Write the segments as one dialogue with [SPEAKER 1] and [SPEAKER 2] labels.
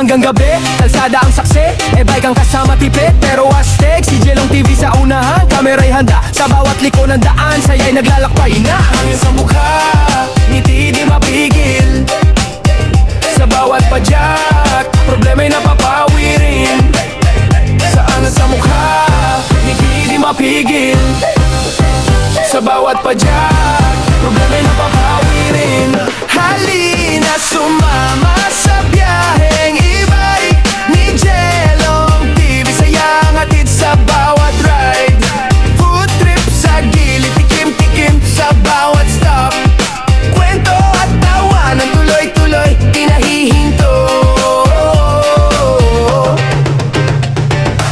[SPEAKER 1] hanggang gabi, kalsada ang saksi, bike ang kasama tipid, pero astig. Si Jelong TV sa unahan, kamera'y handa, sa bawat liko ng daan, saya'y naglalakbay na. Hangin sa mukha, ngiti di mapigil, sa bawat padyak, problema'y napapawi rin. Saan sa mukha, ngiti di mapigil, sa bawat padyak, problema'y napapawi rin. Halina sumama sa biyaheng e-bike ni Jelong TV, sayang hatid sa bawat ride. Food trip sa gilid, tikim-tikim sa bawat stop, kwento at tawanan, tuloy-tuloy, di nahihinto.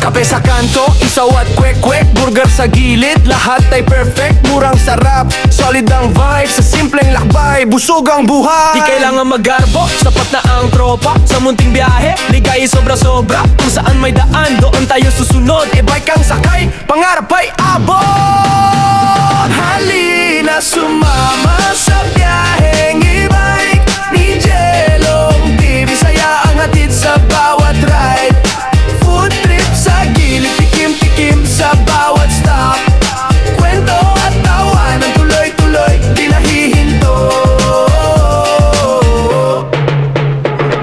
[SPEAKER 1] Kape sa kanto, isaw at kwek-kwek, burger sa gilid, lahat ay perfect, murang sarap, solid ang vibe, sa simpleng lakbay, busog ang buhay. Di kailangan mag-garbo, sapat na ang tropa, sa munting biyahe, ligay sobra-sobra, kung saan may daan, doon tayo susunod, bike ang sakay, pangarap ay abot. Halina sumama sa biyaheng e-bike ni Jelong TV, saya ang hatid sa bawat ride. Food trip sa gilid, tikim-tikim sa bawat stop, kwento at tawanan, tuloy-tuloy, di nahihinto.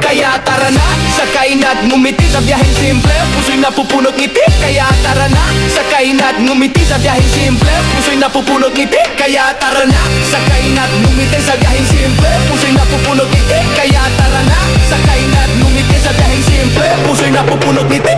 [SPEAKER 1] Kaya tara na, sakay na't ngumiti sa biyaheng simple, puso'y napupunot ngiti. Kaya tara na, sakay na't ngumiti sa biyaheng simple, puso'y napupunot ngiti. Kaya tara na, sakay na't ngumiti sa biyaheng simple, puso'y napupunot ngiti. Kaya tara na, sakay na't ngumiti sa biyaheng simple, puso'y napupunot ngiti.